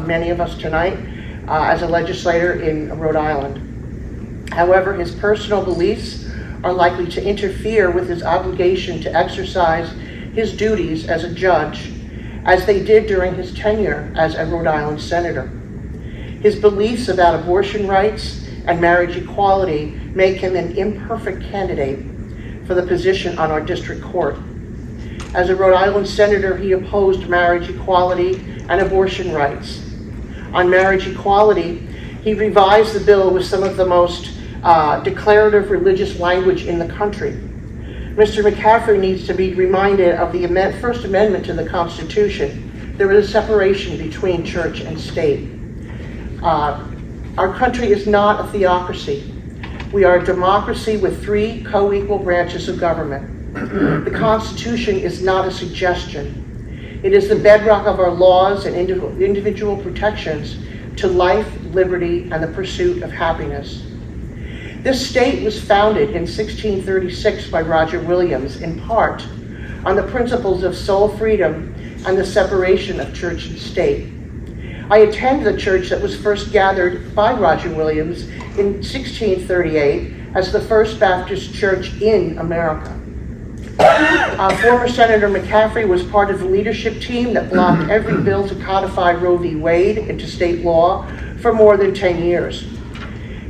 many of us tonight, as a legislator in Rhode Island. However, his personal beliefs are likely to interfere with his obligation to exercise his duties as a judge, as they did during his tenure as a Rhode Island senator. His beliefs about abortion rights and marriage equality make him an imperfect candidate for the position on our district court. As a Rhode Island senator, he opposed marriage equality and abortion rights. On marriage equality, he revised the bill with some of the most declarative religious language in the country. Mr. McCaffrey needs to be reminded of the First Amendment to the Constitution. There is a separation between church and state. Our country is not a theocracy. We are a democracy with 3 co-equal branches of government. The Constitution is not a suggestion. It is the bedrock of our laws and individual protections to life, liberty, and the pursuit of happiness. This state was founded in 1636 by Roger Williams, in part on the principles of soul freedom and the separation of church and state. I attend the church that was first gathered by Roger Williams in 1638 as the First Baptist Church in America. Former Senator McCaffrey was part of the leadership team that blocked every bill to codify Roe v. Wade into state law for more than 10 years.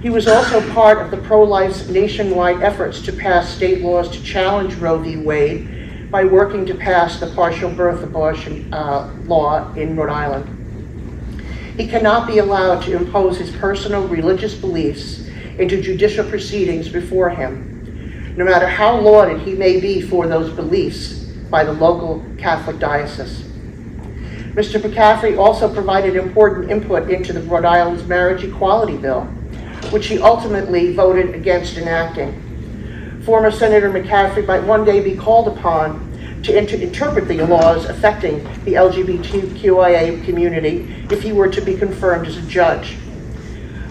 He was also part of the pro-life's nationwide efforts to pass state laws to challenge Roe v. Wade by working to pass the partial birth abortion law in Rhode Island. He cannot be allowed to impose his personal religious beliefs into judicial proceedings before him, no matter how lauded he may be for those beliefs by the local Catholic diocese. Mr. McCaffrey also provided important input into the Rhode Island's marriage equality bill, which he ultimately voted against enacting. Former Senator McCaffrey might one day be called upon to interpret the laws affecting the LGBTQIA community if he were to be confirmed as a judge.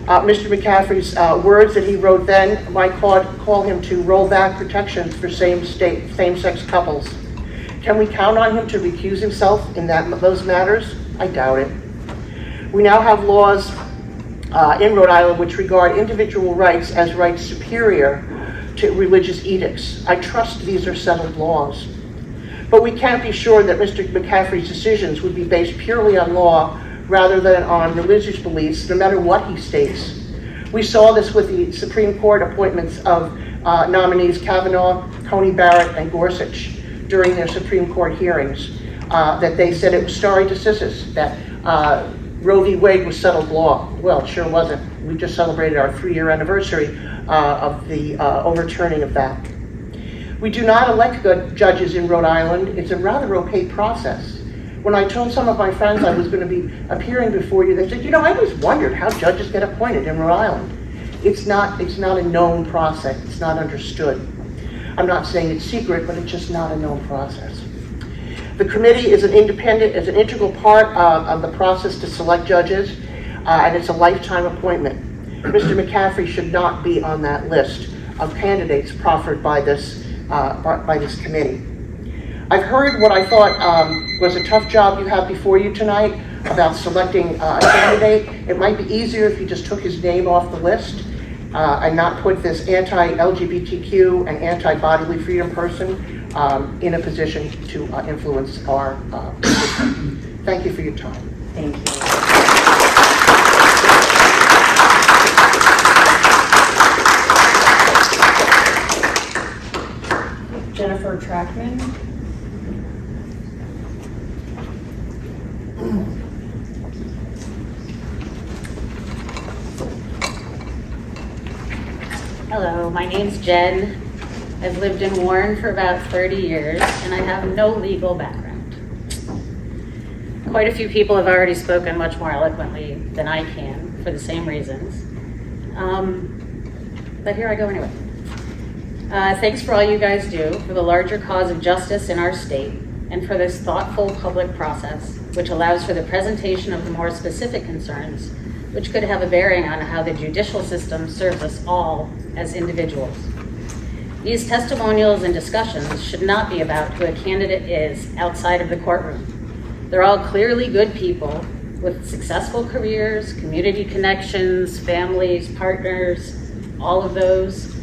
Mr. McCaffrey's words that he wrote then might call him to roll back protections for same-sex couples. Can we count on him to recuse himself in those matters? I doubt it. We now have laws in Rhode Island which regard individual rights as rights superior to religious edicts. I trust these are settled laws. But we can't be sure that Mr. McCaffrey's decisions would be based purely on law rather than on religious beliefs, no matter what he states. We saw this with the Supreme Court appointments of nominees Kavanaugh, Coney Barrett, and Gorsuch during their Supreme Court hearings, that they said it was stare decisis, that Roe v. Wade was settled law. Well, it sure wasn't. We just celebrated our 3-year anniversary of the overturning of that. We do not elect good judges in Rhode Island. It's a rather opaque process. When I told some of my friends I was going to be appearing before you, they said, I always wondered how judges get appointed in Rhode Island. It's not a known process. It's not understood. I'm not saying it's secret, but it's just not a known process. The committee is an integral part of the process to select judges, and it's a lifetime appointment. Mr. McCaffrey should not be on that list of candidates proffered by this committee. I've heard what I thought was a tough job you have before you tonight about selecting a candidate. It might be easier if you just took his name off the list and not put this anti-LGBTQ and anti-bodily freedom person in a position to influence our position. Thank you for your time. Thank you. Jennifer Trackman. Hello, my name's Jen. I've lived in Warren for about 30 years and I have no legal background. Quite a few people have already spoken much more eloquently than I can for the same reasons. But here I go anyway. Thanks for all you guys do for the larger cause of justice in our state and for this thoughtful public process, which allows for the presentation of the more specific concerns, which could have a bearing on how the judicial system serves us all as individuals. These testimonials and discussions should not be about who a candidate is outside of the courtroom. They're all clearly good people with successful careers, community connections, families, partners, all of those.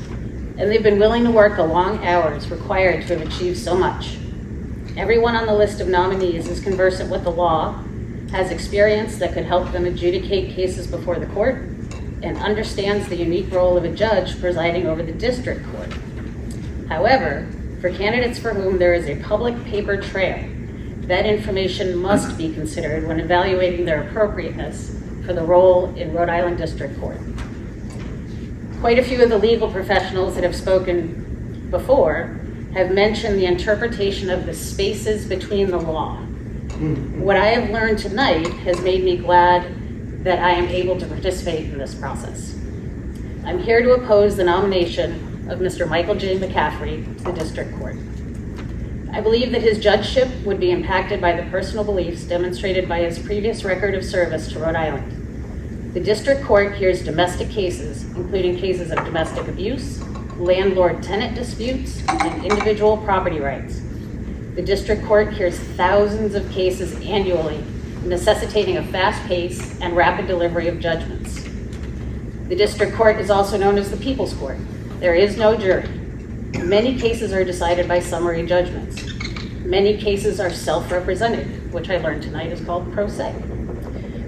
And they've been willing to work the long hours required to have achieved so much. Everyone on the list of nominees is conversant with the law, has experience that could help them adjudicate cases before the court, and understands the unique role of a judge presiding over the district court. However, for candidates for whom there is a public paper trail, that information must be considered when evaluating their appropriateness for the role in Rhode Island District Court. Quite a few of the legal professionals that have spoken before have mentioned the interpretation of the spaces between the law. What I have learned tonight has made me glad that I am able to participate in this process. I'm here to oppose the nomination of Mr. Michael J. McCaffrey to the District Court. I believe that his judgeship would be impacted by the personal beliefs demonstrated by his previous record of service to Rhode Island. The District Court hears domestic cases, including cases of domestic abuse, landlord-tenant disputes, and individual property rights. The District Court hears thousands of cases annually, necessitating a fast pace and rapid delivery of judgments. The District Court is also known as the People's Court. There is no jury. Many cases are decided by summary judgments. Many cases are self-represented, which I learned tonight is called pro se.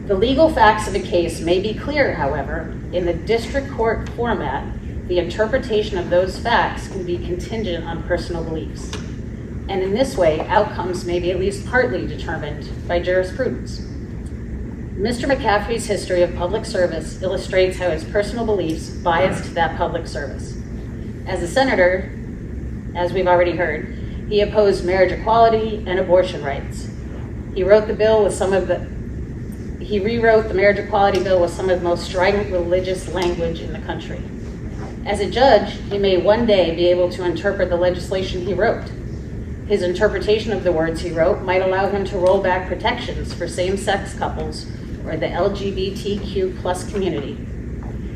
The legal facts of a case may be clear, however. In the District Court format, the interpretation of those facts can be contingent on personal beliefs. And in this way, outcomes may be at least partly determined by jurisprudence. Mr. McCaffrey's history of public service illustrates how his personal beliefs biased that public service. As a senator, as we've already heard, he opposed marriage equality and abortion rights. He rewrote the marriage equality bill with some of the most strident religious language in the country. As a judge, he may one day be able to interpret the legislation he wrote. His interpretation of the words he wrote might allow him to roll back protections for same-sex couples or the LGBTQ+ community.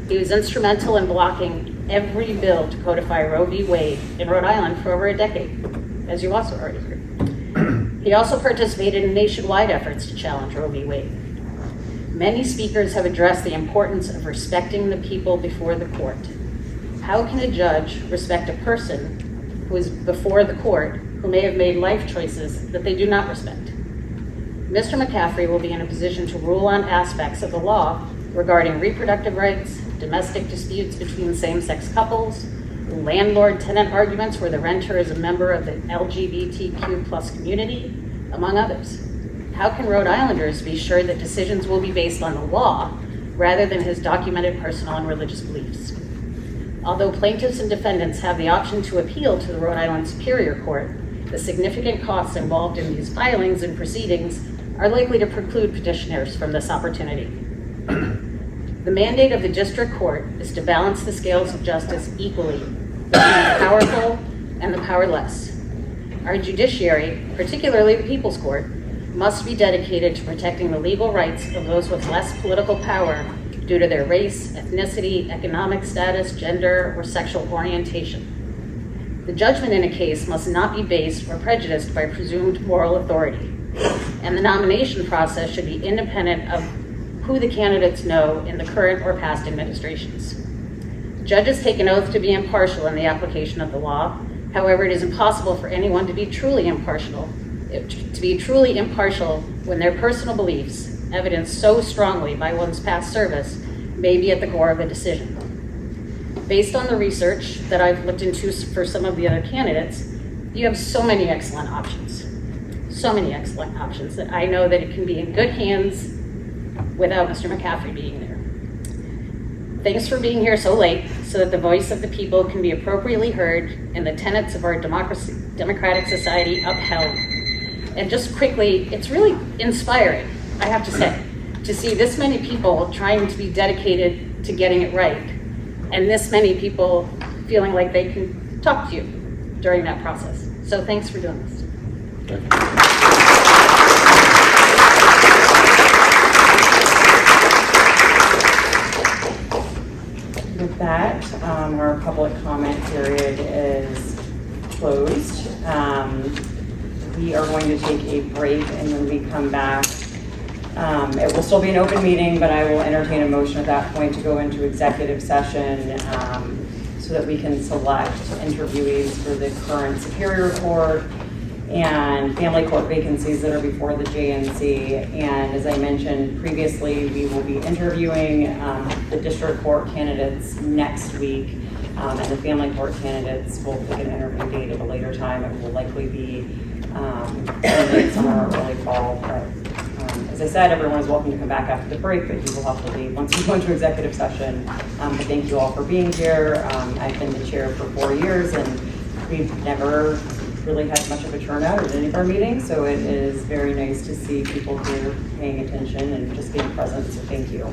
He was instrumental in blocking every bill to codify Roe v. Wade in Rhode Island for over a decade, as you also already heard. He also participated in nationwide efforts to challenge Roe v. Wade. Many speakers have addressed the importance of respecting the people before the court. How can a judge respect a person who is before the court who may have made life choices that they do not respect? Mr. McCaffrey will be in a position to rule on aspects of the law regarding reproductive rights, domestic disputes between same-sex couples, landlord-tenant arguments where the renter is a member of the LGBTQ+ community, among others. How can Rhode Islanders be sure that decisions will be based on the law rather than his documented personal and religious beliefs? Although plaintiffs and defendants have the option to appeal to the Rhode Island Superior Court, the significant costs involved in these filings and proceedings are likely to preclude petitioners from this opportunity. The mandate of the District Court is to balance the scales of justice equally between the powerful and the powerless. Our judiciary, particularly the People's Court, must be dedicated to protecting the legal rights of those with less political power due to their race, ethnicity, economic status, gender, or sexual orientation. The judgment in a case must not be based or prejudiced by presumed moral authority, and the nomination process should be independent of who the candidates know in the current or past administrations. Judges take an oath to be impartial in the application of the law. However, it is impossible for anyone to be truly impartial when their personal beliefs, evidenced so strongly by one's past service, may be at the core of a decision. Based on the research that I've looked into for some of the other candidates, you have so many excellent options that I know that it can be in good hands without Mr. McCaffrey being there. Thanks for being here so late, so that the voice of the people can be appropriately heard and the tenets of our democratic society upheld. And just quickly, it's really inspiring, I have to say, to see this many people trying to be dedicated to getting it right, and this many people feeling like they can talk to you during that process. So thanks for doing this. With that, our public comment period is closed. We are going to take a break, and when we come back, it will still be an open meeting, but I will entertain a motion at that point to go into executive session so that we can select interviewees for the current Superior Court and family court vacancies that are before the JNC. And as I mentioned previously, we will be interviewing the district court candidates next week, and the family court candidates will pick an interview date at a later time. It will likely be late summer or early fall. But as I said, everyone is welcome to come back after the break, but you will have to leave once you go into executive session. But thank you all for being here. I've been the chair for 4 years, and we've never really had much of a turnout at any of our meetings, so it is very nice to see people here paying attention and just being present, so thank you.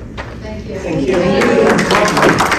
Thank you.